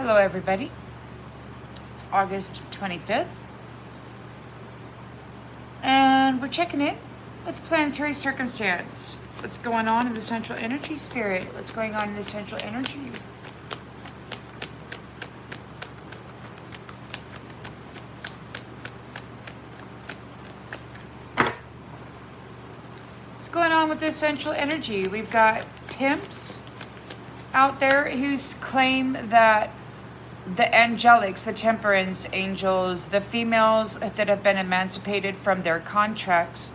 Hello everybody, it's August 25th and we're checking in with planetary circumstance. What's going on in the central energy spirit? What's going on in the central energy? What's going on with this central energy? We've got pimps out there who claim that the angelics, the temperance angels, the females that have been emancipated from their contracts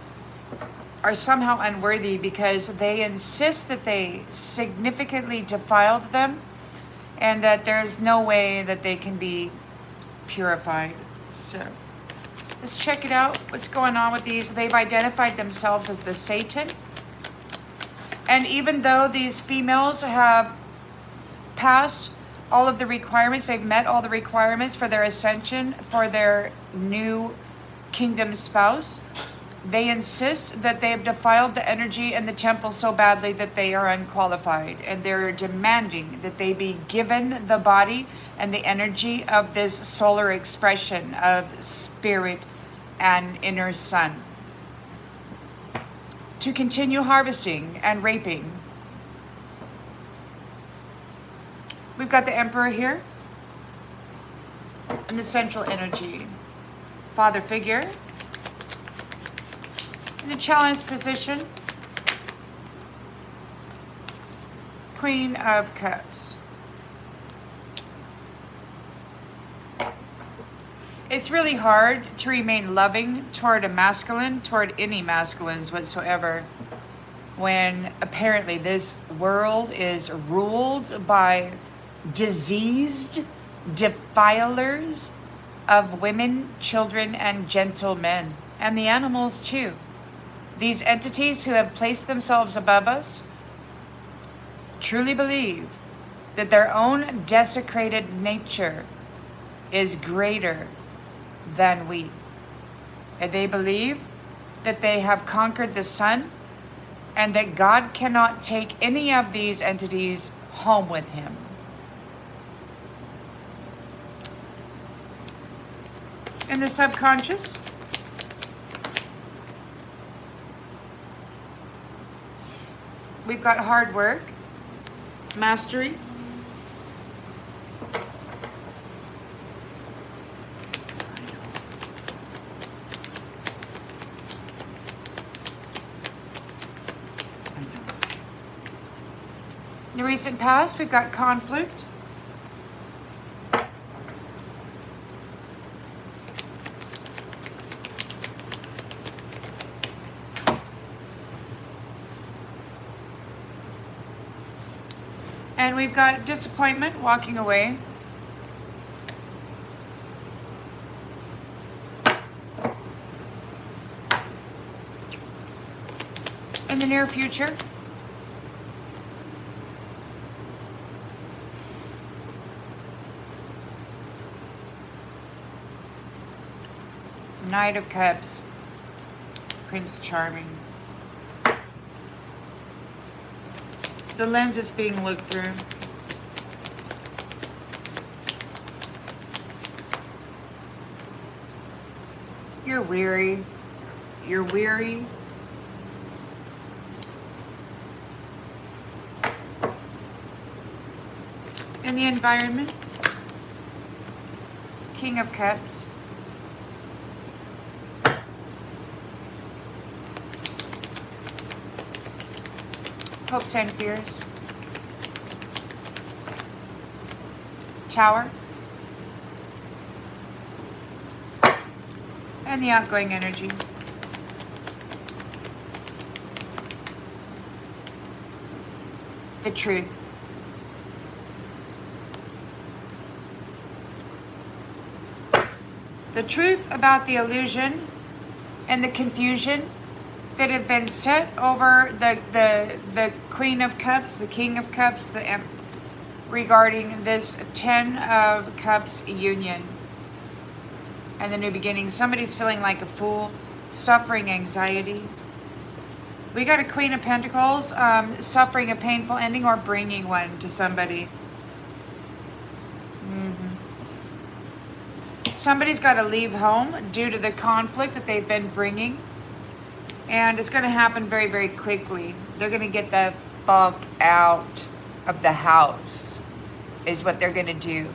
are somehow unworthy because they insist that they significantly defiled them and that there's no way that they can be purified. So let's check it out. What's going on with these? They've identified themselves as the Satan. And even though these females have passed all of the requirements, they've met all the requirements for their ascension, for their new kingdom spouse, they insist that they have defiled the energy in the temple so badly that they are unqualified. And they're demanding that they be given the body and the energy of this solar expression of spirit and inner sun to continue harvesting and raping. We've got the Emperor here and the central energy. Father figure in the challenge position. Queen of Cups. It's really hard to remain loving toward a masculine, toward any masculines whatsoever, when apparently this world is ruled by diseased defilers of women, children, and gentlemen, and the animals too. These entities who have placed themselves above us truly believe that their own desecrated nature is greater than we. And they believe that they have conquered the sun and that God cannot take any of these entities home with him. In the subconscious, we've got hard work, mastery, in the recent past, we've got conflict, and we've got disappointment, walking away. In the near future, Knight of Cups, Prince Charming. The lens is being looked through. You're weary. You're weary. In the environment, King of Cups. Hopes and fears. Tower. And the outgoing energy. The truth. The truth about the illusion and the confusion that have been set over the Queen of Cups, the King of Cups, regarding this 10 of Cups union and the new beginning. Somebody's feeling like a fool, suffering anxiety. We got a Queen of Pentacles, suffering a painful ending or bringing one to somebody. Somebody's got to leave home due to the conflict that they've been bringing. And it's going to happen very, very quickly. They're going to get the fuck out of the house, is what they're going to do.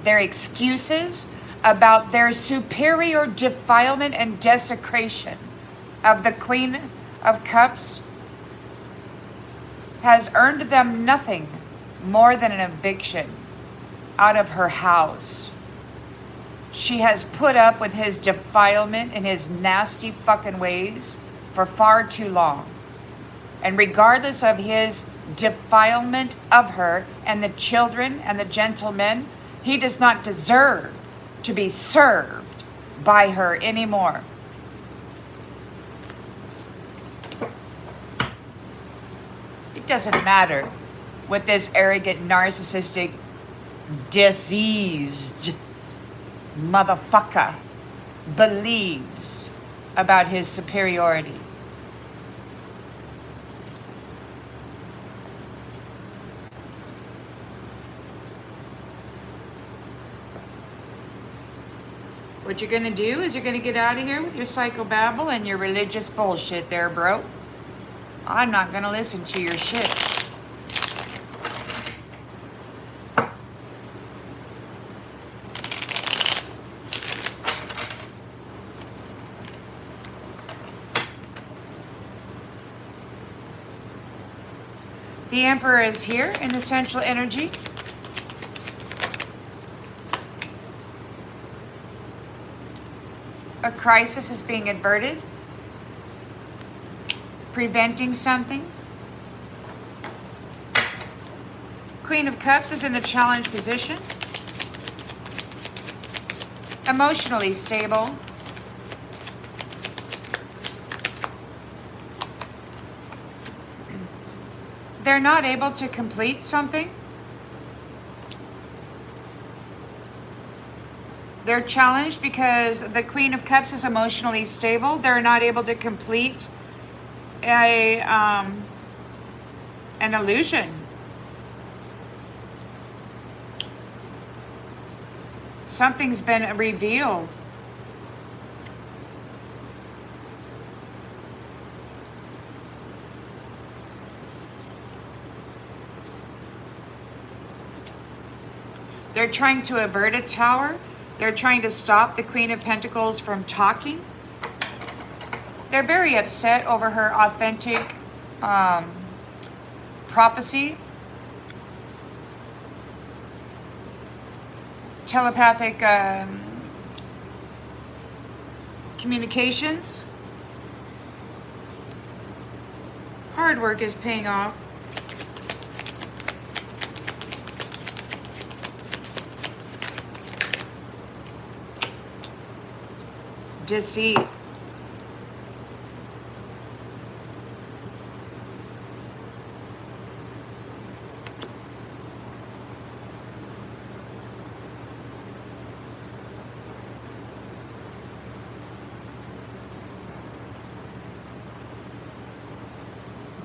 Their excuses about their superior defilement and desecration of the Queen of Cups has earned them nothing more than an eviction out of her house. She has put up with his defilement and his nasty fucking ways for far too long. And regardless of his defilement of her and the children and the gentlemen, he does not deserve to be served by her anymore. It doesn't matter what this arrogant, narcissistic, diseased motherfucker believes about his superiority. What you're gonna do is you're gonna get out of here with your psychobabble and your religious bullshit there, bro. I'm not gonna listen to your shit. The Emperor is here in the central energy. A crisis is being averted, preventing something. Queen of Cups is in the challenge position. Emotionally stable. They're not able to complete something. They're challenged because the Queen of Cups is emotionally stable. They're not able to complete an illusion. Something's been revealed. They're trying to avert a tower. They're trying to stop the Queen of Pentacles from talking. They're very upset over her authentic prophecy. Telepathic communications. Hard work is paying off. Deceit.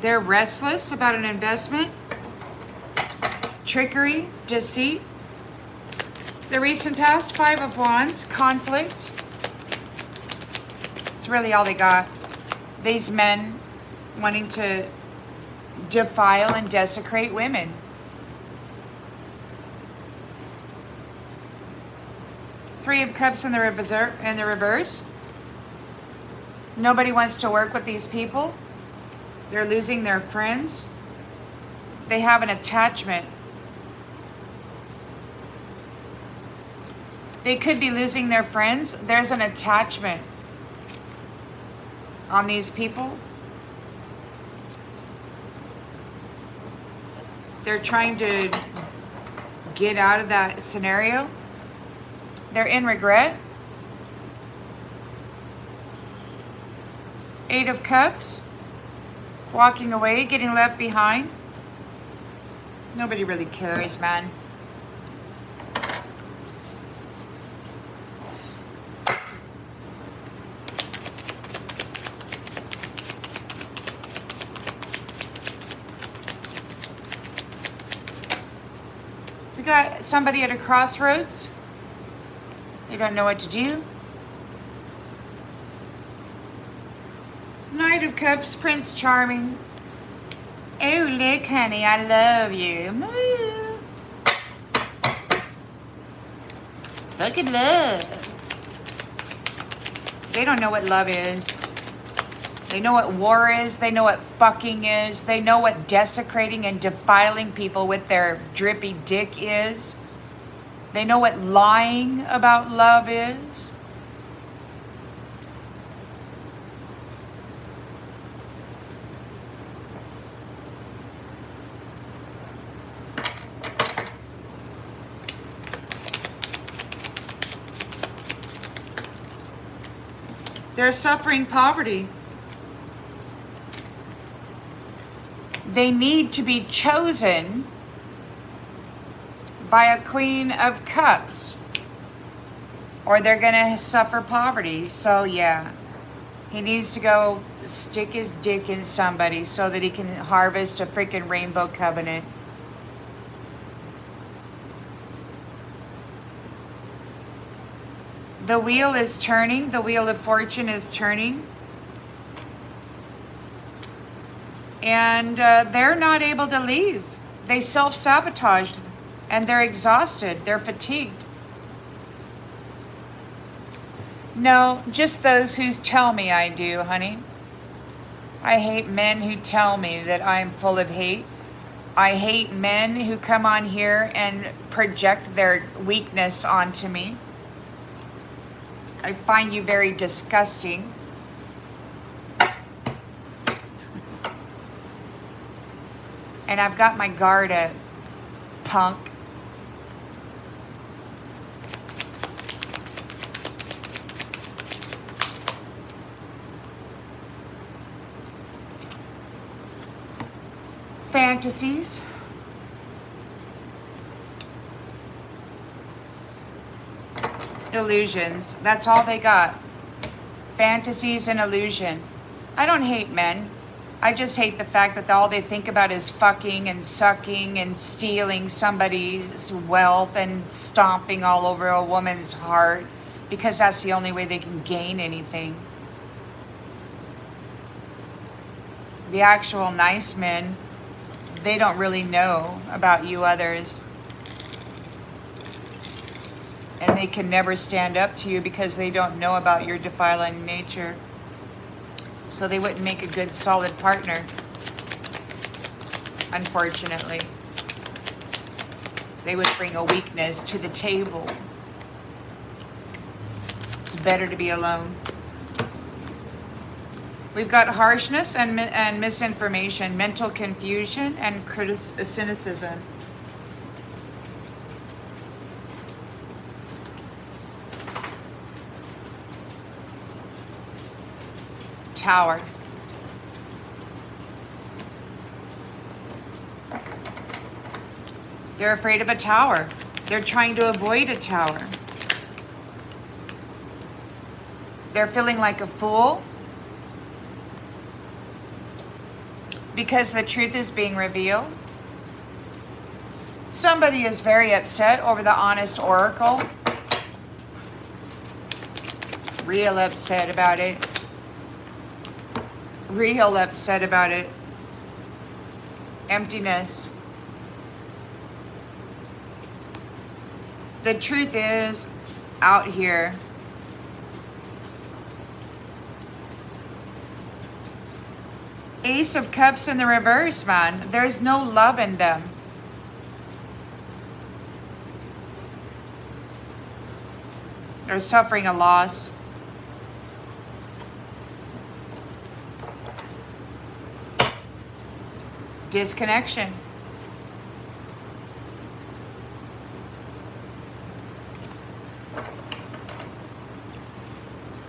They're restless about an investment. Trickery, deceit. The recent past, Five of Wands, conflict. It's really all they got. These men wanting to defile and desecrate women. Three of Cups in the reverse. Nobody wants to work with these people. They're losing their friends. They have an attachment. They could be losing their friends. There's an attachment on these people. They're trying to get out of that scenario. They're in regret. Eight of Cups. Walking away, getting left behind. Nobody really cares, man. We got somebody at a crossroads. They don't know what to do. Knight of Cups, Prince Charming. Oh, look, honey, I love you. Fucking love. They don't know what love is. They know what war is. They know what fucking is. They know what desecrating and defiling people with their drippy dick is. They know what lying about love is. They're suffering poverty. They need to be chosen by a Queen of Cups, or they're going to suffer poverty. So yeah, he needs to go stick his dick in somebody so that he can harvest a freaking rainbow covenant. The wheel is turning. The wheel of fortune is turning. And they're not able to leave. They self-sabotaged and they're exhausted. They're fatigued. No, just those who tell me I do, honey. I hate men who tell me that I'm full of hate. I hate men who come on here and project their weakness onto me. I find you very disgusting. And I've got my guard up, punk. Fantasies. Illusions. That's all they got. Fantasies and illusion. I don't hate men. I just hate the fact that all they think about is fucking and sucking and stealing somebody's wealth and stomping all over a woman's heart because that's the only way they can gain anything. The actual nice men, they don't really know about you others. And they can never stand up to you because they don't know about your defiling nature. So they wouldn't make a good, solid partner, unfortunately. They would bring a weakness to the table. It's better to be alone. We've got harshness and misinformation, mental confusion, and cynicism. Tower. They're afraid of a tower. They're trying to avoid a tower. They're feeling like a fool because the truth is being revealed. Somebody is very upset over the honest oracle. Real upset about it. Real upset about it. Emptiness. The truth is out here. Ace of Cups in the reverse, man. There's no love in them. They're suffering a loss. Disconnection.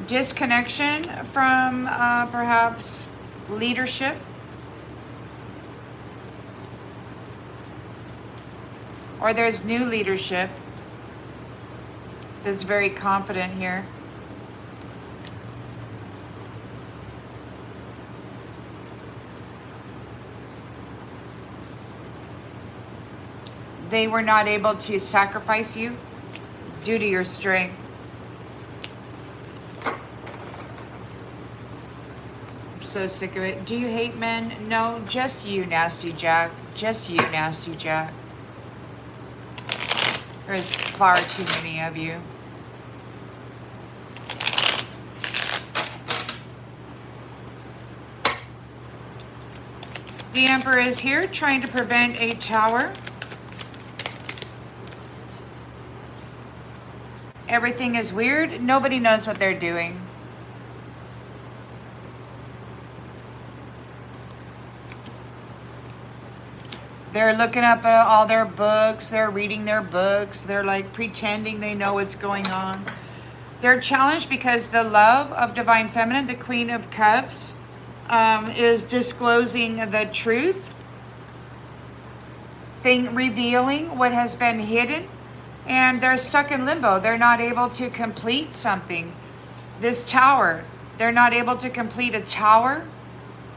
Disconnection from perhaps leadership. Or there's new leadership that's very confident here. They were not able to sacrifice you due to your strength. I'm so sick of it. Do you hate men? No, just you, Nasty Jack. Just you, Nasty Jack. There's far too many of you. The Emperor is here trying to prevent a tower. Everything is weird. Nobody knows what they're doing. They're looking up all their books. They're reading their books. They're like pretending they know what's going on. They're challenged because the love of Divine Feminine, the Queen of Cups, is disclosing the truth, revealing what has been hidden, and they're stuck in limbo. They're not able to complete something. This tower, they're not able to complete a tower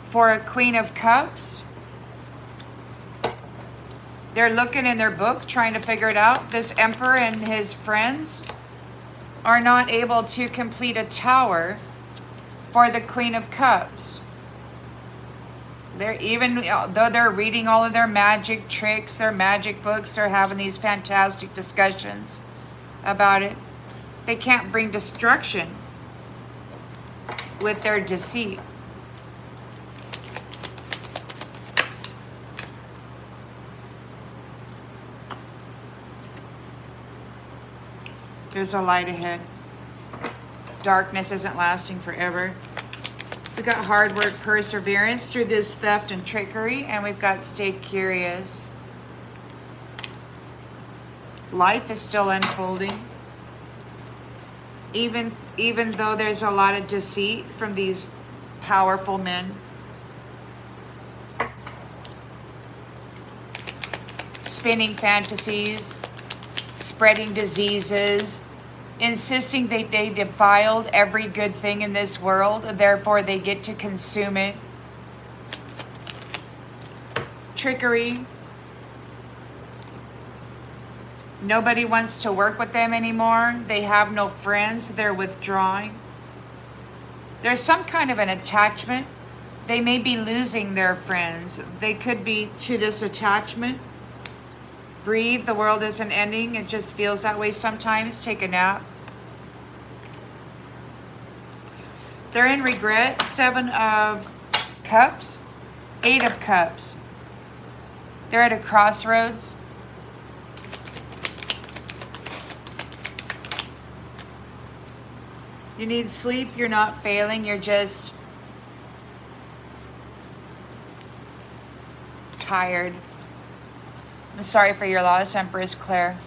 for a Queen of Cups. They're looking in their book, trying to figure it out. This Emperor and his friends are not able to complete a tower for the Queen of Cups. They're even, though they're reading all of their magic tricks, their magic books, they're having these fantastic discussions about it. They can't bring destruction with their deceit. There's a light ahead. Darkness isn't lasting forever. We've got hard work, perseverance through this theft and trickery, and we've got stay curious. Life is still unfolding. Even though there's a lot of deceit from these powerful men. Spinning fantasies, spreading diseases, insisting that they defiled every good thing in this world, therefore they get to consume it. Trickery. Nobody wants to work with them anymore. They have no friends. They're withdrawing. There's some kind of an attachment. They may be losing their friends. They could be to this attachment. Breathe, the world isn't ending. It just feels that way sometimes. Take a nap. They're in regret. 7 of Cups, 8 of Cups. They're at a crossroads. You need sleep. You're not failing. You're just tired. I'm sorry for your loss, Empress Claire.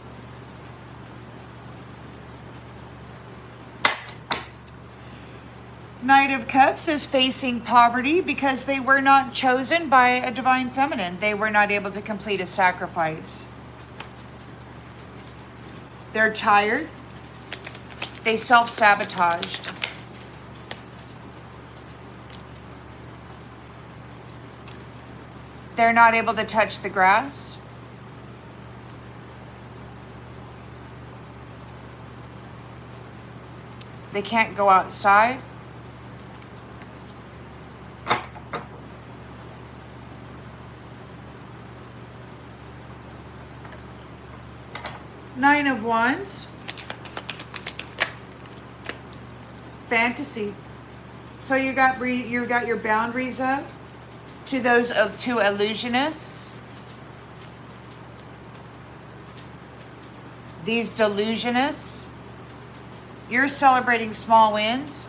Knight of Cups is facing poverty because they were not chosen by a Divine Feminine. They were not able to complete a sacrifice. They're tired. They self-sabotaged. They're not able to touch the grass. They can't go outside. Nine of Wands. Fantasy. So you got your boundaries up to those two illusionists. These delusionists. You're celebrating small wins.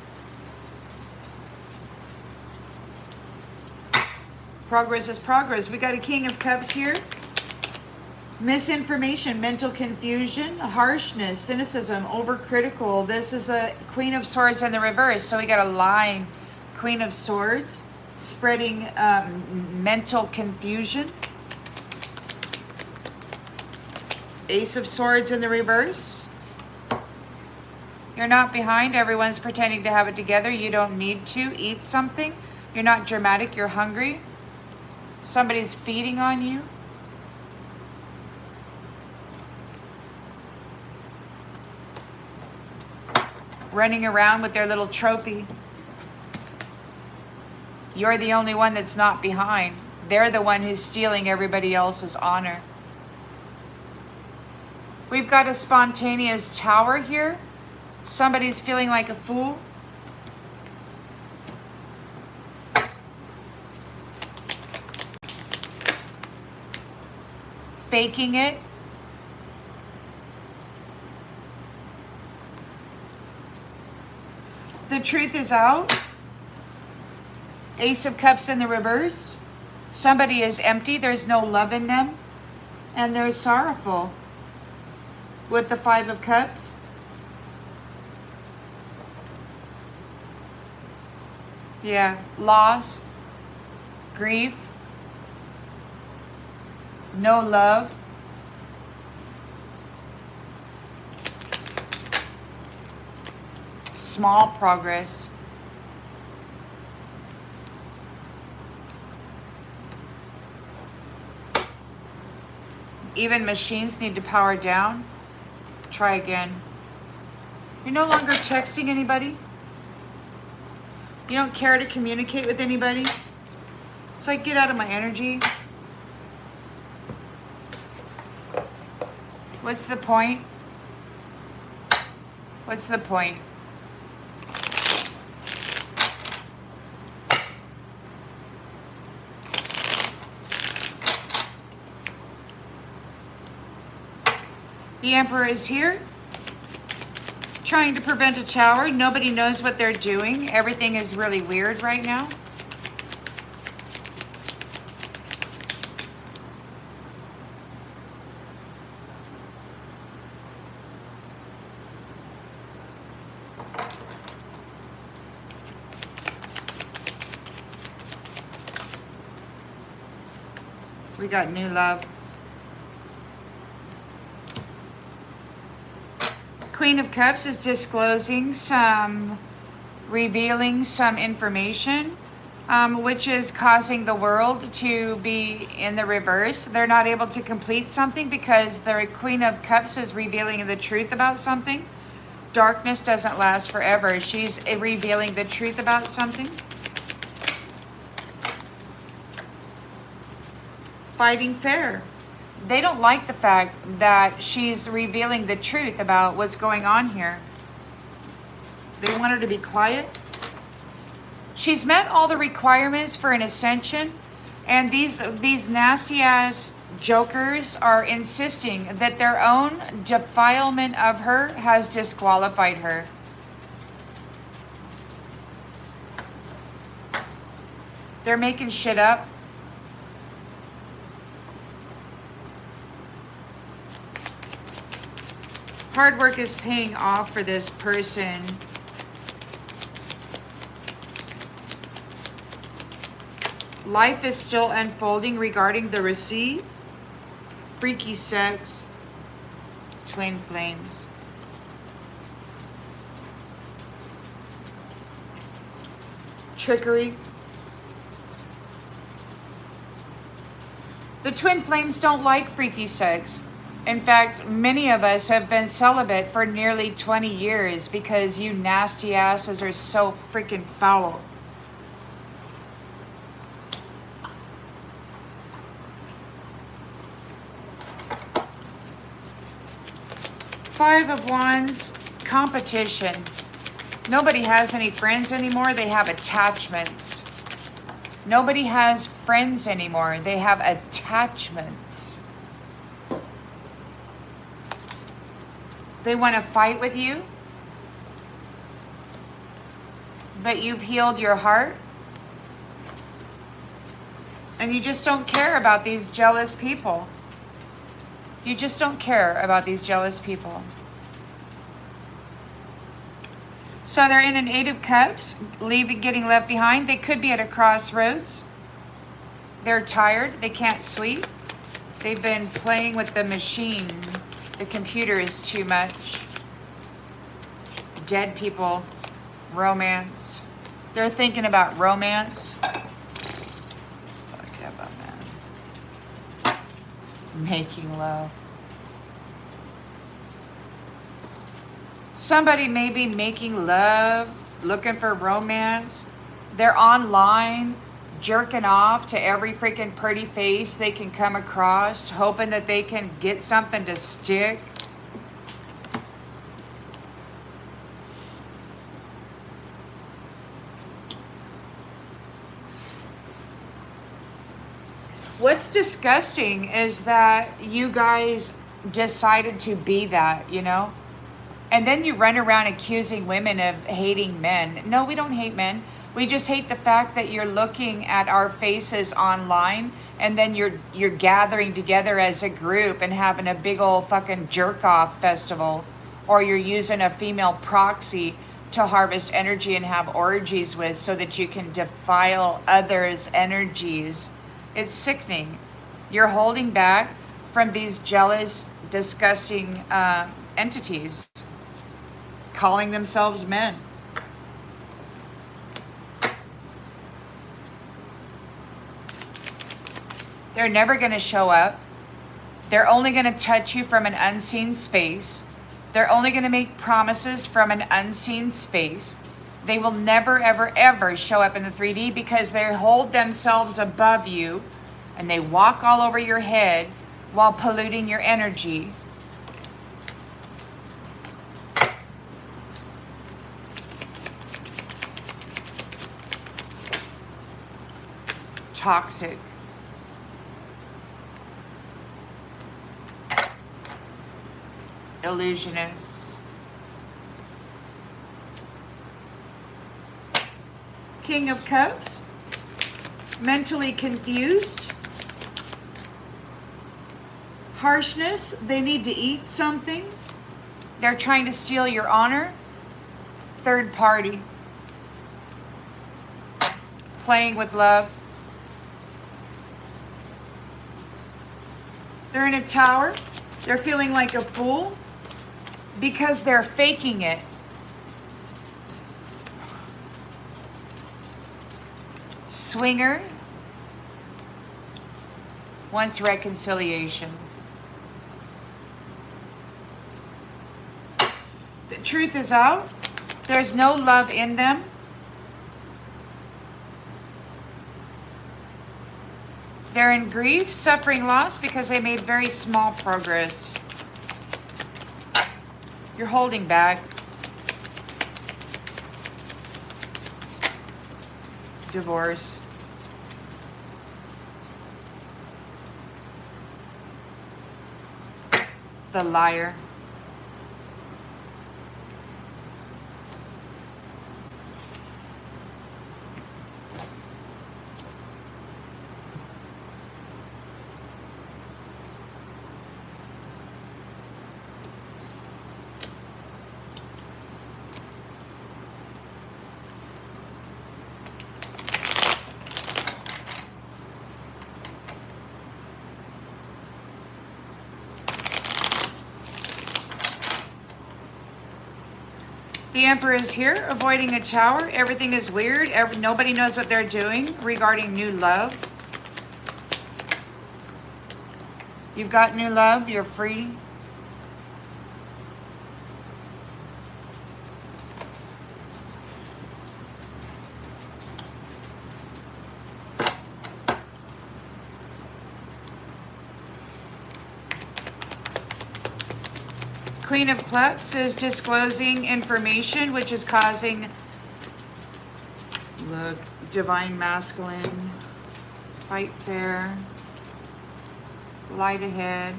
Progress is progress. We got a King of Cups here. Misinformation, mental confusion, harshness, cynicism, overcritical. This is a Queen of Swords in the reverse. So we got a line, Queen of Swords, spreading mental confusion. Ace of Swords in the reverse. You're not behind. Everyone's pretending to have it together. You don't need to. Eat something. You're not dramatic. You're hungry. Somebody's feeding on you. running around with their little trophy. You're the only one that's not behind. They're the one who's stealing everybody else's honor. We've got a spontaneous tower here. Somebody's feeling like a fool. Faking it. The truth is out. Ace of Cups in the reverse. Somebody is empty. There's no love in them. And they're sorrowful. With the Five of Cups. Yeah. Loss. Grief. No love. Small progress. Even machines need to power down. Try again. You're no longer texting anybody. You don't care to communicate with anybody. It's like, get out of my energy. What's the point? What's the point? The Emperor is here, trying to prevent a tower. Nobody knows what they're doing. Everything is really weird right now. We got new love. Queen of Cups is disclosing revealing some information, which is causing the world to be in the reverse. They're not able to complete something because the Queen of Cups is revealing the truth about something. Darkness doesn't last forever. She's revealing the truth about something. Fighting fair. They don't like the fact that she's revealing the truth about what's going on here. They want her to be quiet. She's met all the requirements for an ascension, and these nasty ass jokers are insisting that their own defilement of her has disqualified her. They're making shit up. Hard work is paying off for this person. Life is still unfolding regarding the receipt. Freaky sex. Twin flames. Trickery. The twin flames don't like freaky sex. In fact, many of us have been celibate for nearly 20 years because you nasty asses are so freaking foul. Five of Wands, competition. Nobody has any friends anymore. They have attachments. Nobody has friends anymore. They have attachments. They want to fight with you, but you've healed your heart, and you just don't care about these jealous people. You just don't care about these jealous people. So they're in an Eight of Cups, getting left behind. They could be at a crossroads. They're tired. They can't sleep. They've been playing with the machine. The computer is too much. Dead people. Romance. They're thinking about romance. Fuck yeah, about that. Making love. Somebody may be making love, looking for romance. They're online, jerking off to every freaking pretty face they can come across, hoping that they can get something to stick. What's disgusting is that you guys decided to be that, you know? And then you run around accusing women of hating men. No, we don't hate men. We just hate the fact that you're looking at our faces online and then you're gathering together as a group and having a big old fucking jerk off festival, or you're using a female proxy to harvest energy and have orgies with so that you can defile others' energies. It's sickening. You're holding back from these jealous, disgusting entities calling themselves men. They're never going to show up. They're only going to touch you from an unseen space. They're only going to make promises from an unseen space. They will never, ever, ever show up in the 3D because they hold themselves above you and they walk all over your head while polluting your energy. Toxic. Illusionists. King of Cups. Mentally confused. Harshness. They need to eat something. They're trying to steal your honor. Third party. Playing with love. They're in a tower. They're feeling like a fool because they're faking it. Swinger wants reconciliation. The truth is out. There's no love in them. They're in grief, suffering loss because they made very small progress. You're holding back. Divorce. The liar. The Emperor is here, avoiding a tower. Everything is weird. Nobody knows what they're doing regarding new love. You've got new love. You're free. Queen of Cups is disclosing information which is causing, look, divine masculine, fight fair, light ahead.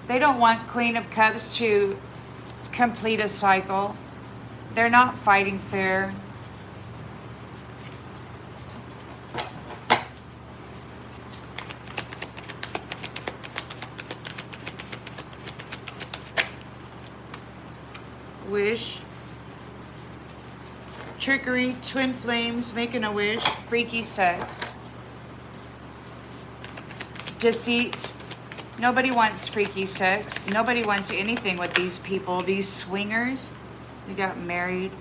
They don't want Queen of Cups to complete a cycle. They're not fighting fair. Wish. Trickery, twin flames, making a wish, freaky sex. Deceit. Nobody wants freaky sex. Nobody wants anything with these people, these swingers. You got married.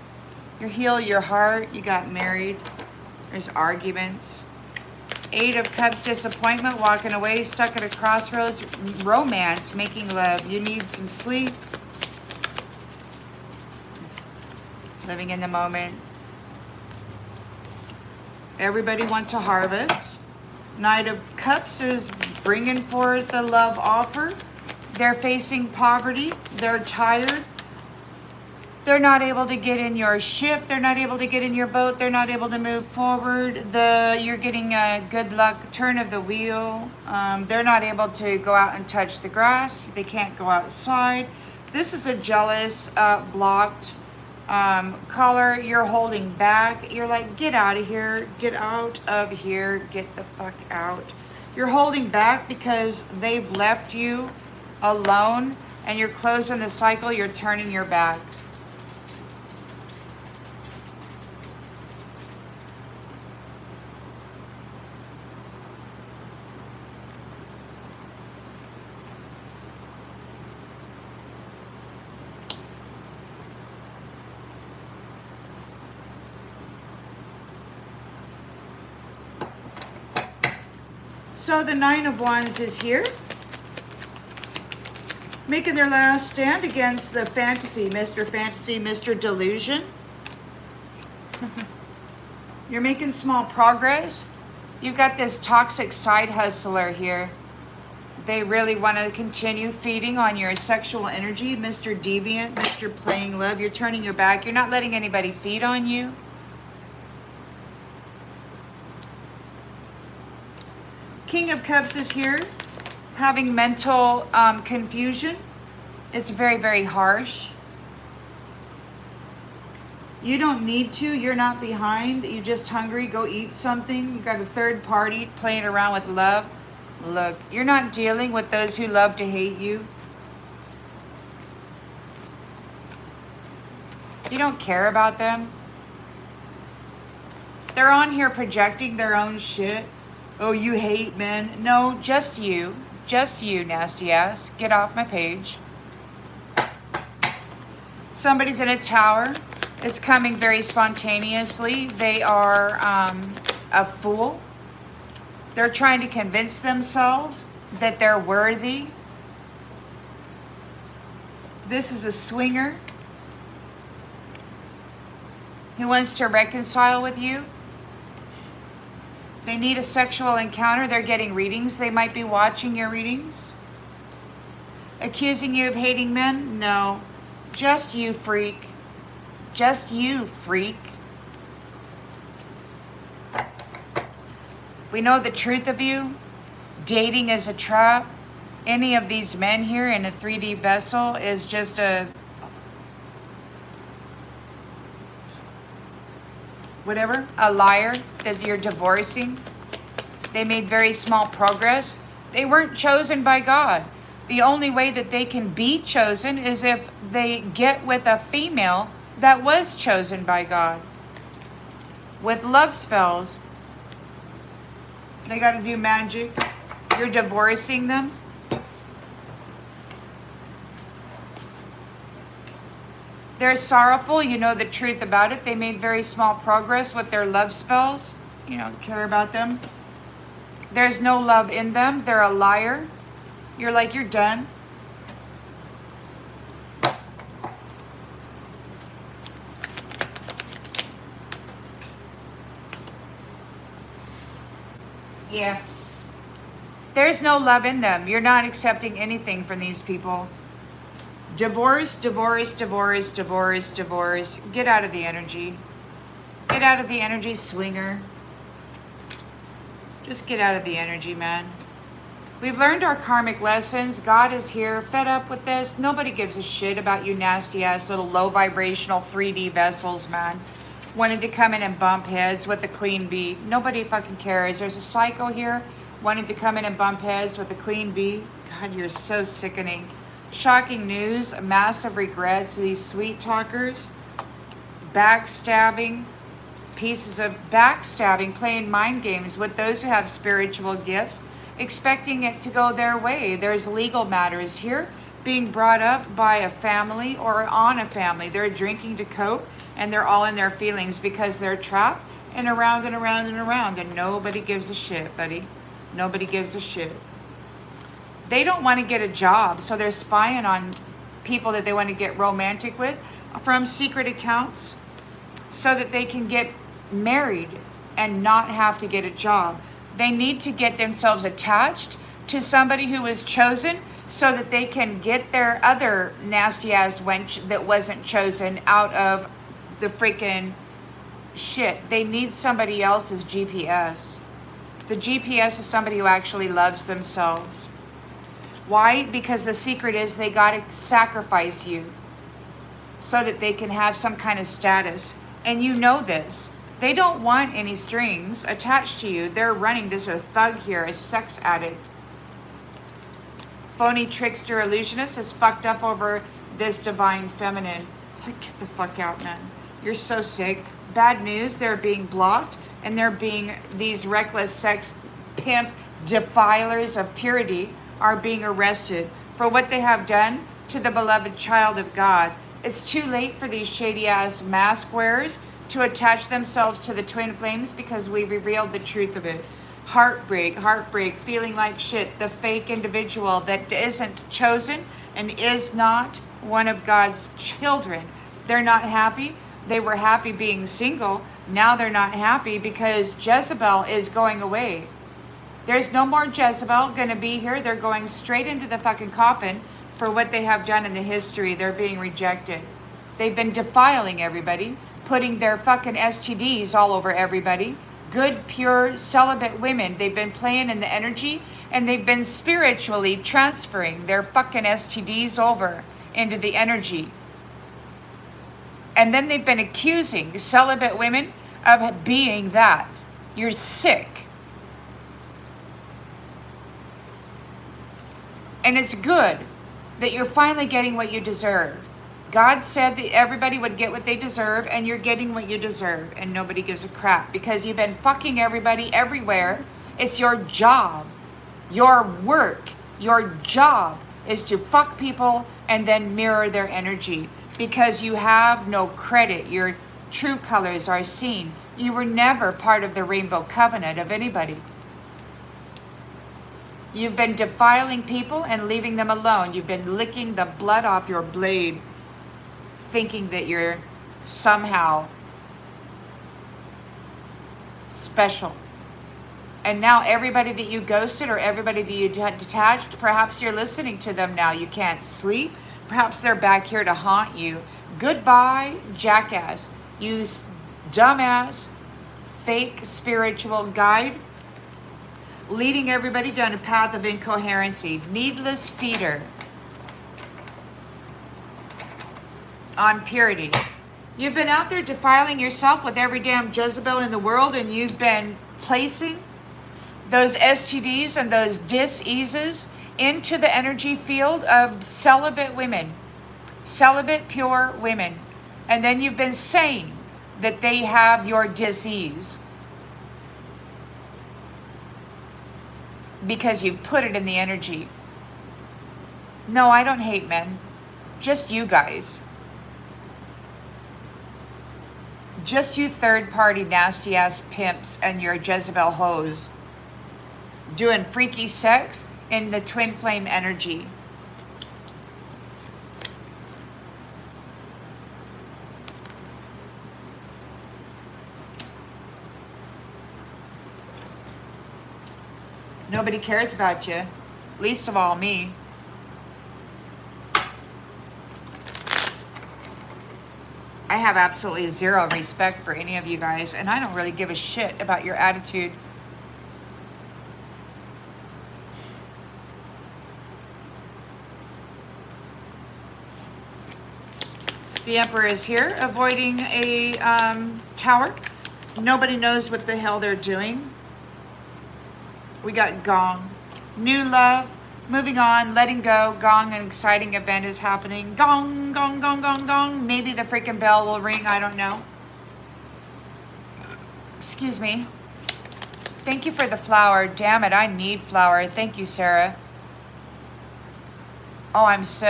You heal your heart, you got married. There's arguments. 8 of Cups, disappointment, walking away, stuck at a crossroads. Romance, making love. You need some sleep. living in the moment. Everybody wants a harvest. Knight of Cups is bringing forth the love offer. They're facing poverty. They're tired. They're not able to get in your ship. They're not able to get in your boat. They're not able to move forward. You're getting a good luck turn of the wheel. They're not able to go out and touch the grass. They can't go outside. This is a jealous, blocked caller. You're holding back. You're like, get out of here. Get out of here. Get the fuck out. You're holding back because they've left you alone and you're closing the cycle. You're turning your back. So the Nine of Wands is here, making their last stand against the Fantasy, Mr. Delusion. You're making small progress. You've got this toxic side hustler here. They really want to continue feeding on your sexual energy, Mr. Deviant, Mr. Playing Love. You're turning your back. You're not letting anybody feed on you. King of Cups is here, having mental confusion. It's very, very harsh. You don't need to. You're not behind. You're just hungry. Go eat something. You've got a third party playing around with love. Look, you're not dealing with those who love to hate you. You don't care about them. They're on here projecting their own shit. Oh, you hate men. No, just you. Just you, nasty ass. Get off my page. Somebody's in a tower. It's coming very spontaneously. They are a fool. They're trying to convince themselves that they're worthy. This is a swinger who wants to reconcile with you. They need a sexual encounter. They're getting readings. They might be watching your readings. Accusing you of hating men? No. Just you, freak. Just you, freak. We know the truth of you. Dating is a trap. Any of these men here in a 3D vessel is just a liar that you're divorcing. They made very small progress. They weren't chosen by God. The only way that they can be chosen is if they get with a female that was chosen by God. With love spells, they got to do magic. You're divorcing them. They're sorrowful. You know the truth about it. They made very small progress with their love spells. You don't care about them. There's no love in them. They're a liar. You're like, you're done. Yeah. There's no love in them. You're not accepting anything from these people. Divorce, divorce, divorce, divorce, divorce. Get out of the energy. Get out of the energy, swinger. Just get out of the energy, man. We've learned our karmic lessons. God is here, fed up with this. Nobody gives a shit about you nasty ass little low vibrational 3D vessels, man. Wanted to come in and bump heads with the queen bee. Nobody fucking cares. There's a psycho here wanted to come in and bump heads with the queen bee. God, you're so sickening. Shocking news, massive regrets. These sweet talkers, backstabbing, pieces of backstabbing, playing mind games with those who have spiritual gifts, expecting it to go their way. There's legal matters here being brought up by a family or on a family. They're drinking to cope and they're all in their feelings because they're trapped and around and around and around, and nobody gives a shit, buddy. Nobody gives a shit. They don't want to get a job, so they're spying on people that they want to get romantic with from secret accounts. so that they can get married and not have to get a job. They need to get themselves attached to somebody who was chosen so that they can get their other nasty ass wench that wasn't chosen out of the freaking shit. They need somebody else's GPS. The GPS is somebody who actually loves themselves. Why? Because the secret is they gotta sacrifice you so that they can have some kind of status. And you know this. They don't want any strings attached to you. They're running this a thug here, a sex addict. Phony trickster illusionist is fucked up over this divine feminine. It's like, get the fuck out, man. You're so sick. Bad news, they're being blocked, and they're being, these reckless sex pimp defilers of purity are being arrested for what they have done to the beloved child of God. It's too late for these shady ass mask wearers to attach themselves to the twin flames because we've revealed the truth of it. Heartbreak, feeling like shit. The fake individual that isn't chosen and is not one of God's children. They're not happy. They were happy being single. Now they're not happy because Jezebel is going away. There's no more Jezebel going to be here. They're going straight into the fucking coffin for what they have done in the history. They're being rejected. They've been defiling everybody, putting their fucking STDs all over everybody. Good, pure, celibate women. They've been playing in the energy and they've been spiritually transferring their fucking STDs over into the energy. And then they've been accusing celibate women of being that. You're sick. And it's good that you're finally getting what you deserve. God said that everybody would get what they deserve, and you're getting what you deserve, and nobody gives a crap because you've been fucking everybody everywhere. It's your job, your work, your job is to fuck people and then mirror their energy because you have no credit. Your true colors are seen. You were never part of the rainbow covenant of anybody. You've been defiling people and leaving them alone. You've been licking the blood off your blade, thinking that you're somehow special. And now everybody that you ghosted or everybody that you detached, perhaps you're listening to them now. You can't sleep. Perhaps they're back here to haunt you. Goodbye, jackass. You dumbass, fake spiritual guide, leading everybody down a path of incoherency. Needless feeder on purity. You've been out there defiling yourself with every damn Jezebel in the world, and you've been placing those STDs and those diseases into the energy field of celibate women, celibate pure women. And then you've been saying that they have your disease because you've put it in the energy. No, I don't hate men. Just you guys. Just you third-party nasty-ass pimps and your Jezebel hoes doing freaky sex in the twin flame energy. Nobody cares about you, least of all me. I have absolutely zero respect for any of you guys, and I don't really give a shit about your attitude. The Emperor is here, avoiding a tower. Nobody knows what the hell they're doing. We got Gong. New love. Moving on, letting go. Gong, an exciting event is happening. Gong, gong, gong, gong, gong. Maybe the freaking bell will ring. I don't know. Excuse me. Thank you for the flower. Damn it, I need flower. Thank you, Sarah. Oh, I'm so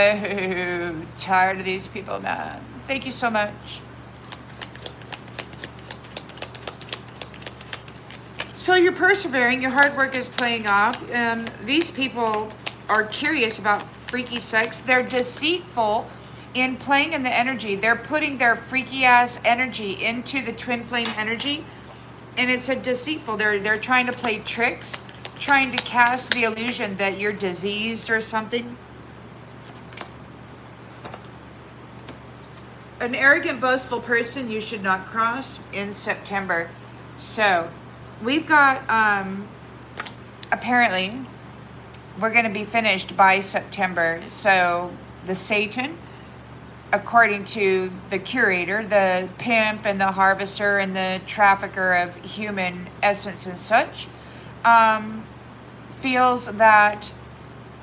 tired of these people, man. Thank you so much. So you're persevering. Your hard work is paying off. These people are curious about freaky sex. They're deceitful in playing in the energy, they're putting their freaky ass energy into the twin flame energy, and it's a deceitful. They're trying to play tricks, trying to cast the illusion that you're diseased or something. An arrogant, boastful person you should not cross in September. So we've got, apparently, we're going to be finished by September. So the Satan, according to the curator, the pimp and the harvester and the trafficker of human essence and such, feels that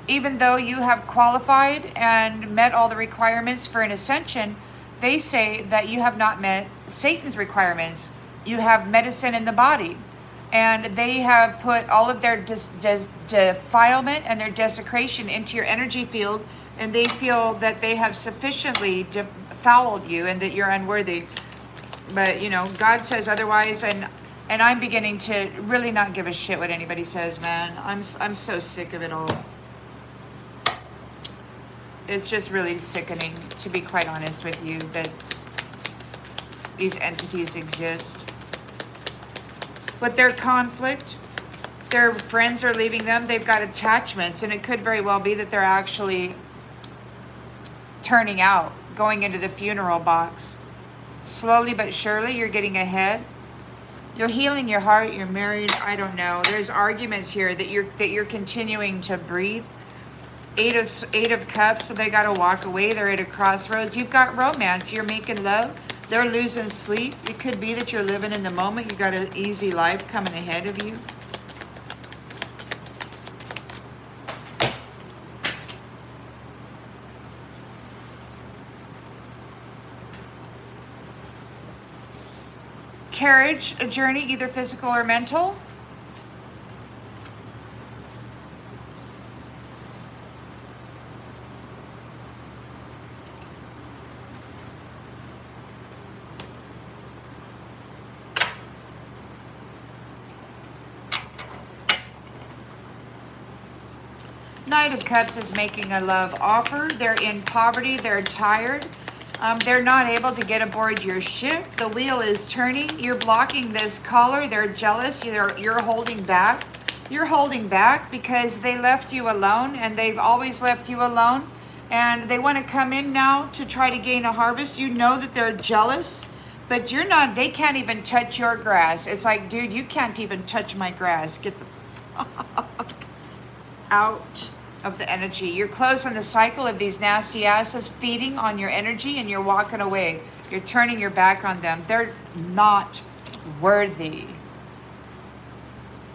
even though you have qualified and met all the requirements for an ascension, they say that you have not met Satan's requirements. You have medicine in the body. And they have put all of their defilement and their desecration into your energy field, and they feel that they have sufficiently fouled you and that you're unworthy. But, you know, God says otherwise, and I'm beginning to really not give a shit what anybody says, man. I'm so sick of it all. It's just really sickening, to be quite honest with you, that these entities exist. But their conflict, their friends are leaving them, they've got attachments, and it could very well be that they're actually turning out, going into the funeral box. Slowly but surely, you're getting ahead. You're healing your heart, you're married, I don't know. There's arguments here that you're continuing to breathe. Eight of Cups, so they got to walk away. They're at a crossroads. You've got romance. You're making love. They're losing sleep. It could be that you're living in the moment. You got an easy life coming ahead of you. Carriage, a journey, either physical or mental. Knight of Cups is making a love offer. They're in poverty. They're tired. They're not able to get aboard your ship. The wheel is turning. You're blocking this caller. They're jealous. You're holding back. You're holding back because they left you alone, and they've always left you alone. And they want to come in now to try to gain a harvest. You know that they're jealous, but you're not. They can't even touch your grass. It's like, dude, you can't even touch my grass. Get the fuck out of the energy. You're closing the cycle of these nasty asses feeding on your energy, and you're walking away. You're turning your back on them. They're not worthy.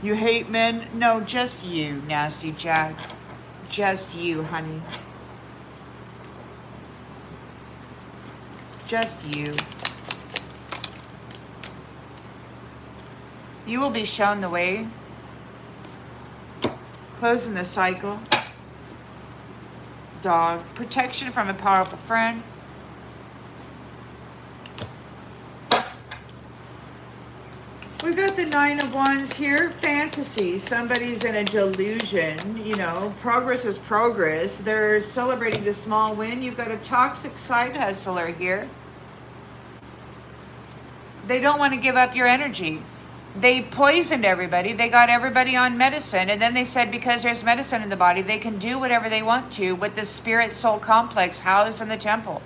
You hate men? No, just you, nasty Jack. Just you, honey. Just you. You will be shown the way. Closing the cycle. Dog. Protection from a powerful friend. We've got the Nine of Wands here. Fantasy. Somebody's in a delusion. You know, progress is progress. They're celebrating the small win. You've got a toxic side hustler here. They don't want to give up your energy. They poisoned everybody. They got everybody on medicine. And then they said because there's medicine in the body, they can do whatever they want to with the spirit soul complex housed in the temple.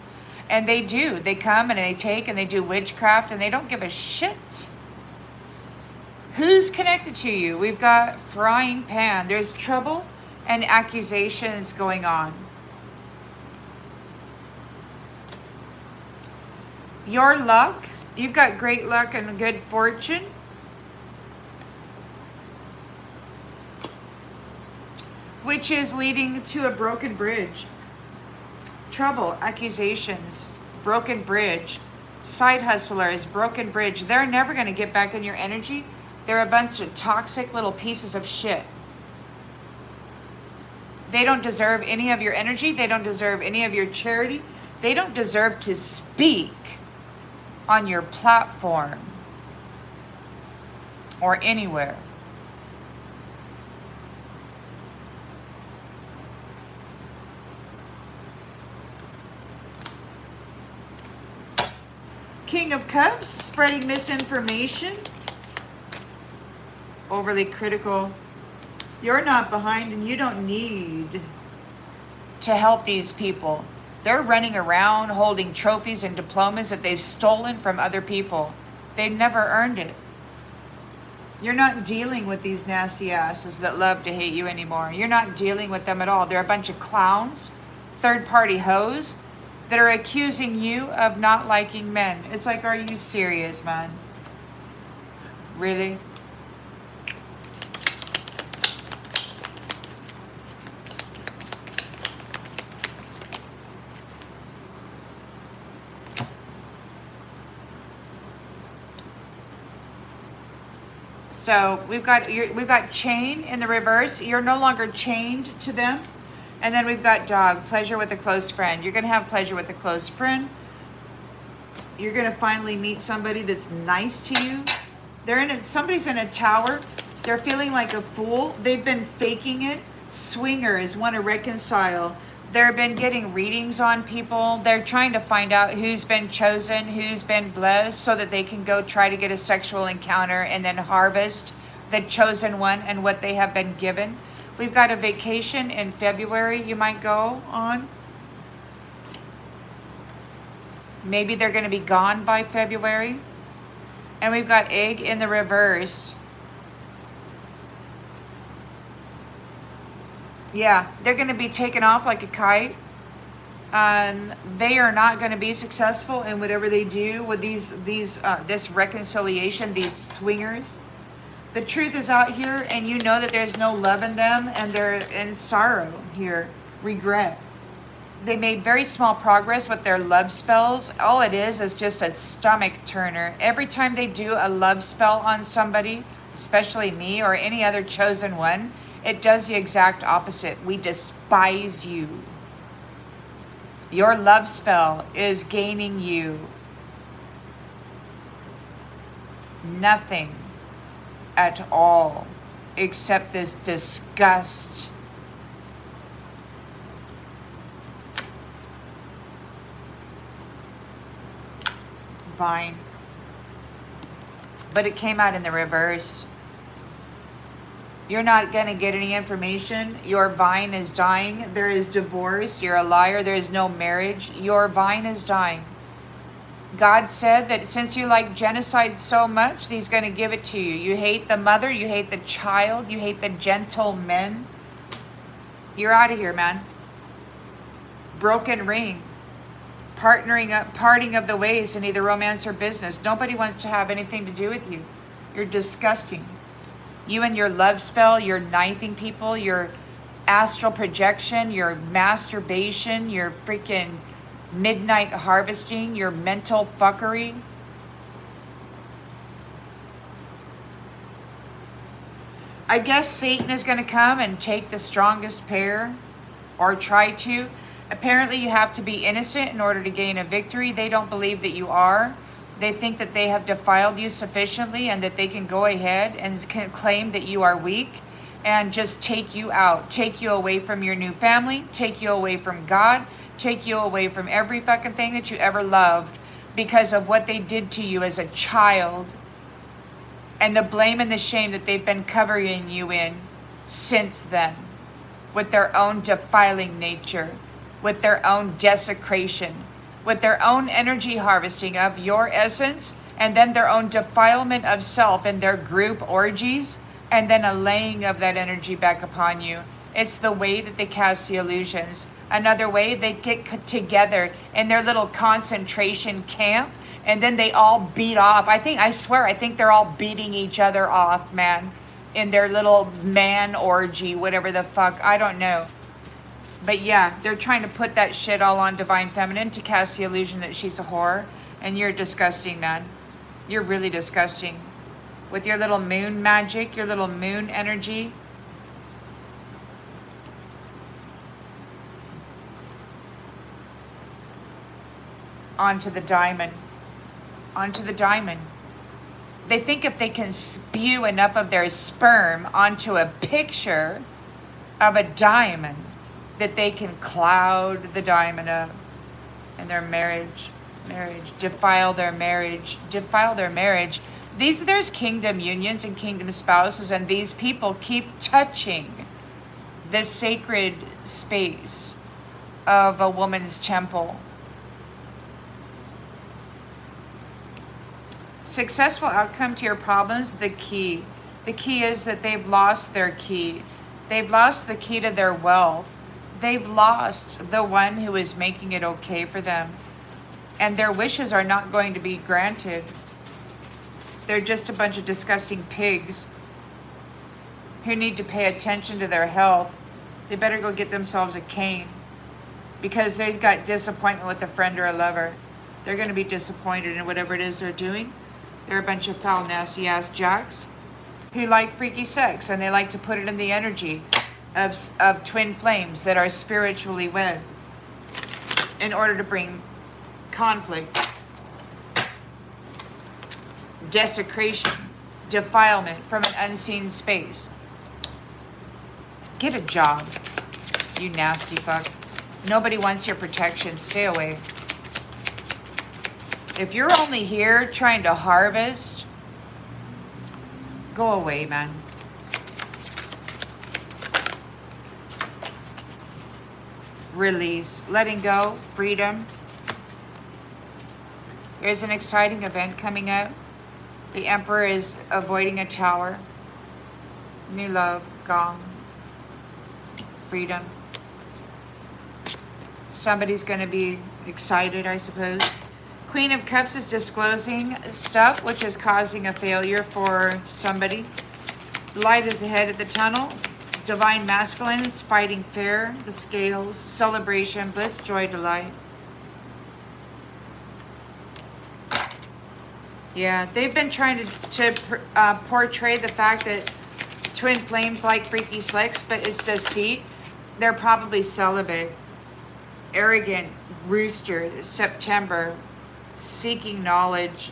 And they do. They come and they take and they do witchcraft, and they don't give a shit. Who's connected to you? We've got frying pan. There's trouble and accusations going on. Your luck. You've got great luck and good fortune. Which is leading to a broken bridge. Trouble, accusations, broken bridge, side hustlers, broken bridge. They're never going to get back in your energy. They're a bunch of toxic little pieces of shit. They don't deserve any of your energy. They don't deserve any of your charity. They don't deserve to speak on your platform or anywhere. King of Cups, spreading misinformation. Overly critical. You're not behind and you don't need to help these people. They're running around holding trophies and diplomas that they've stolen from other people. They never earned it. You're not dealing with these nasty asses that love to hate you anymore. You're not dealing with them at all. They're a bunch of clowns, third-party hoes that are accusing you of not liking men. It's like, are you serious, man? Really? So we've got chain in the reverse. You're no longer chained to them. And then we've got dog, pleasure with a close friend. You're going to have pleasure with a close friend. You're going to finally meet somebody that's nice to you. Somebody's in a tower. They're feeling like a fool. They've been faking it. Swingers want to reconcile. They've been getting readings on people. They're trying to find out who's been chosen, who's been blessed, so that they can go try to get a sexual encounter and then harvest the chosen one and what they have been given. We've got a vacation in February you might go on. Maybe they're going to be gone by February. And we've got egg in the reverse. Yeah, they're going to be taken off like a kite. They are not going to be successful in whatever they do with this reconciliation, these swingers. The truth is out here, and you know that there's no love in them, and they're in sorrow here, regret. They made very small progress with their love spells. All it is just a stomach turner. Every time they do a love spell on somebody, especially me or any other chosen one, it does the exact opposite. We despise you. Your love spell is gaining you nothing at all except this disgust. Vine. But it came out in the reverse. You're not going to get any information. Your vine is dying. There is divorce. You're a liar. There is no marriage. Your vine is dying. God said that since you like genocide so much, He's going to give it to you. You hate the mother. You hate the child. You hate the gentleman. You're out of here, man. Broken ring. Partnering up, parting of the ways in either romance or business. Nobody wants to have anything to do with you. You're disgusting. You and your love spell, your knifing people, your astral projection, your masturbation, your freaking midnight harvesting, your mental fuckery. I guess Satan is going to come and take the strongest pair, or try to. Apparently you have to be innocent in order to gain a victory. They don't believe that you are. They think that they have defiled you sufficiently and that they can go ahead and can claim that you are weak and just take you out, take you away from your new family, take you away from God, take you away from every fucking thing that you ever loved because of what they did to you as a child and the blame and the shame that they've been covering you in since then, with their own defiling nature, with their own desecration, with their own energy harvesting of your essence, and then their own defilement of self in their group orgies, and then a laying of that energy back upon you. It's the way that they cast the illusions. Another way, they get together in their little concentration camp, and then they all beat off. I think they're all beating each other off, man, in their little man orgy, whatever the fuck, I don't know. But yeah, they're trying to put that shit all on Divine Feminine to cast the illusion that she's a whore. And you're disgusting, man. You're really disgusting. With your little moon magic, your little moon energy. Onto the diamond. Onto the diamond. They think if they can spew enough of their sperm onto a picture of a diamond, that they can cloud the diamond up in their marriage. Marriage. Defile their marriage. Defile their marriage. There's kingdom unions and kingdom spouses, and these people keep touching the sacred space of a woman's temple. Successful outcome to your problems, the key. The key is that they've lost their key. They've lost the key to their wealth. They've lost the one who is making it okay for them. And their wishes are not going to be granted. They're just a bunch of disgusting pigs who need to pay attention to their health. They better go get themselves a cane, because they've got disappointment with a friend or a lover. They're going to be disappointed in whatever it is they're doing. They're a bunch of foul, nasty ass jacks who like freaky sex, and they like to put it in the energy of twin flames that are spiritually wed in order to bring conflict, desecration, defilement from an unseen space. Get a job, you nasty fuck. Nobody wants your protection. Stay away. If you're only here trying to harvest, go away, man. Release, letting go, freedom. There's an exciting event coming up. The Emperor is avoiding a tower. New love, gone. Freedom. Somebody's going to be excited, I suppose. Queen of Cups is disclosing stuff which is causing a failure for somebody. Light is ahead at the tunnel. Divine Masculine is fighting fair. The Scales. Celebration, bliss, joy, delight. Yeah, they've been trying to portray the fact that twin flames like freaky slicks, but it's deceit. They're probably celibate. Arrogant rooster, September, seeking knowledge.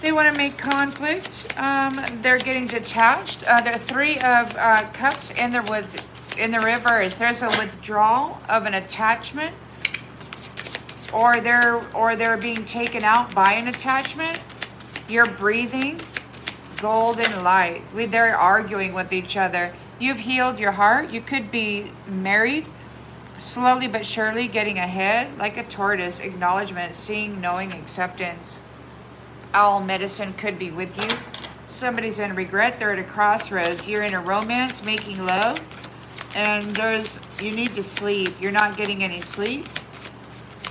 They want to make conflict. They're getting detached. There are 3 of cups in the reverse. There's a withdrawal of an attachment, or they're being taken out by an attachment. You're breathing. Golden light. They're arguing with each other. You've healed your heart. You could be married, slowly but surely getting ahead, like a tortoise. Acknowledgement, seeing, knowing, acceptance. Owl medicine could be with you. Somebody's in regret. They're at a crossroads. You're in a romance, making love, and you need to sleep. You're not getting any sleep.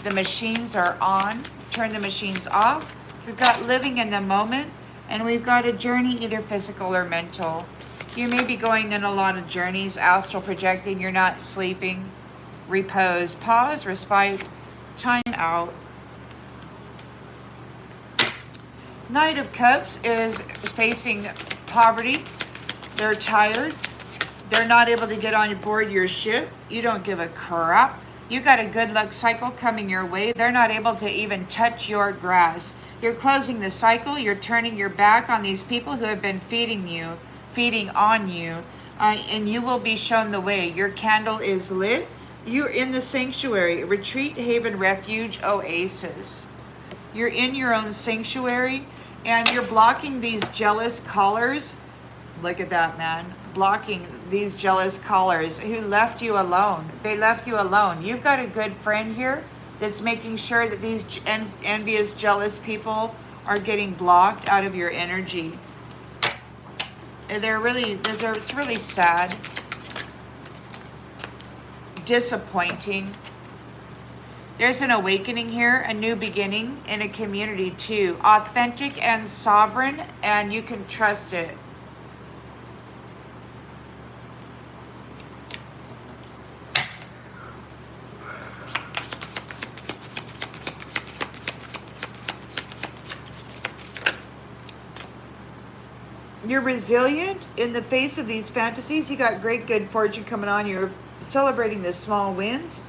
The machines are on. Turn the machines off. We've got living in the moment. And we've got a journey, either physical or mental. You may be going on a lot of journeys, astral projecting. You're not sleeping. Repose, pause, respite, time out. Knight of Cups is facing poverty. They're tired. They're not able to get on board your ship. You don't give a crap. You got a good luck cycle coming your way. They're not able to even touch your grass. You're closing the cycle. You're turning your back on these people who have been feeding on you, and you will be shown the way. Your candle is lit. You're in the sanctuary, retreat, haven, refuge, oasis. You're in your own sanctuary, and you're blocking these jealous callers. Look at that, man. Blocking these jealous callers who left you alone. They left you alone. You've got a good friend here that's making sure that these envious, jealous people are getting blocked out of your energy. It's really sad. Disappointing. There's an awakening here, a new beginning in a community too. Authentic and sovereign, and you can trust it. You're resilient in the face of these fantasies. You got great good fortune coming on. You're celebrating the small wins.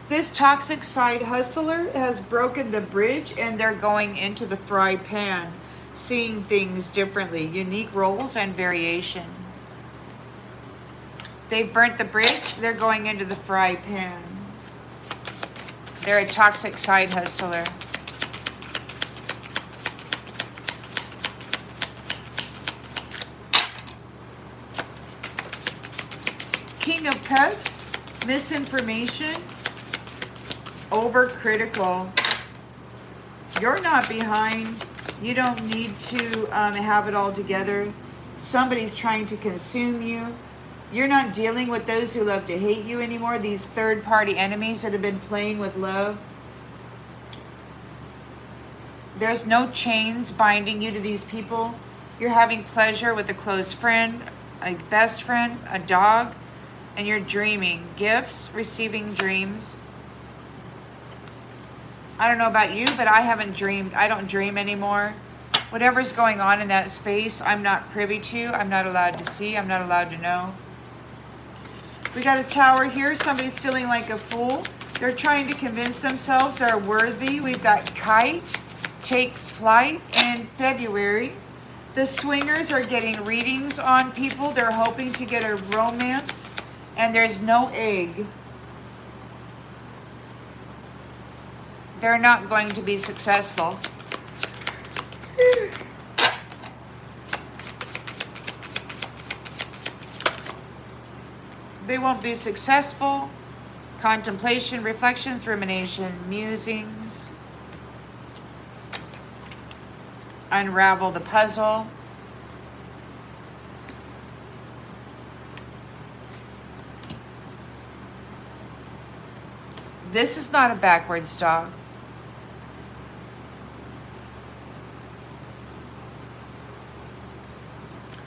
This toxic side hustler has broken the bridge, and they're going into the fry pan, seeing things differently. Unique roles and variation. They've burnt the bridge. They're going into the fry pan. They're a toxic side hustler. King of Cups, misinformation, overcritical. You're not behind. You don't need to have it all together. Somebody's trying to consume you. You're not dealing with those who love to hate you anymore. These third-party enemies that have been playing with love. There's no chains binding you to these people. You're having pleasure with a close friend, a best friend, a dog, and you're dreaming. Gifts, receiving dreams. I don't know about you, but I haven't dreamed. I don't dream anymore. Whatever's going on in that space, I'm not privy to. I'm not allowed to see. I'm not allowed to know. We got a Tower here. Somebody's feeling like a fool. They're trying to convince themselves they're worthy. We've got Kite, takes flight in February. The Swingers are getting readings on people. They're hoping to get a romance. And there's no egg. They're not going to be successful. They won't be successful. Contemplation, reflections, rumination, musings. Unravel the puzzle. This is not a backwards dog.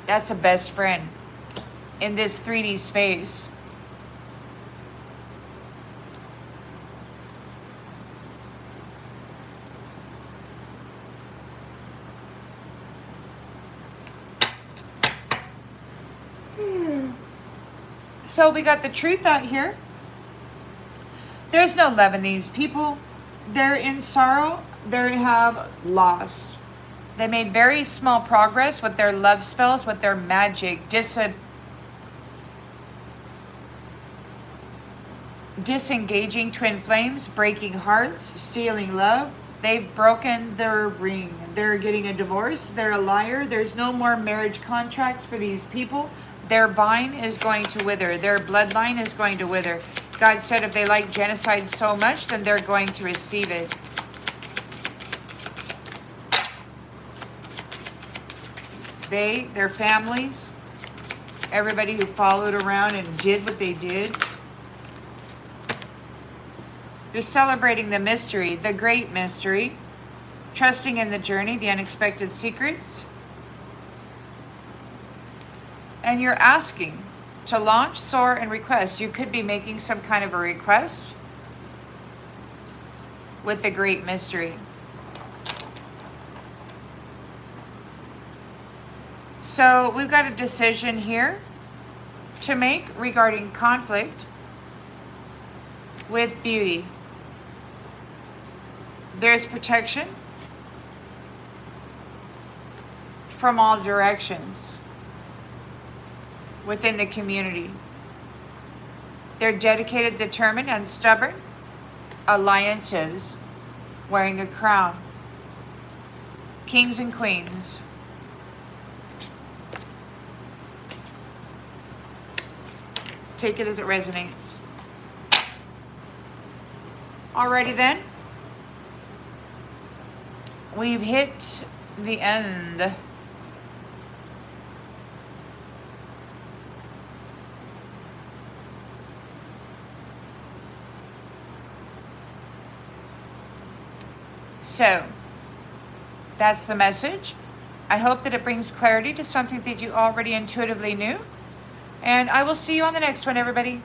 That's a best friend in this 3D space. So we got the truth out here. There's no love in these people. They're in sorrow. They have lost. They made very small progress with their love spells, with their magic, disengaging twin flames, breaking hearts, stealing love. They've broken their ring. They're getting a divorce. They're a liar. There's no more marriage contracts for these people. Their vine is going to wither. Their bloodline is going to wither. God said if they like genocide so much, then they're going to receive it. They, their families, everybody who followed around and did what they did. You're celebrating the mystery, the great mystery, trusting in the journey, the unexpected secrets. And you're asking to launch, soar, and request. You could be making some kind of a request with the great mystery. So we've got a decision here to make regarding conflict with beauty. There's protection from all directions within the community. They're dedicated, determined, and stubborn. Alliances wearing a crown. Kings and queens. Take it as it resonates. Alrighty then. We've hit the end. So, that's the message. I hope that it brings clarity to something that you already intuitively knew. And I will see you on the next one, everybody.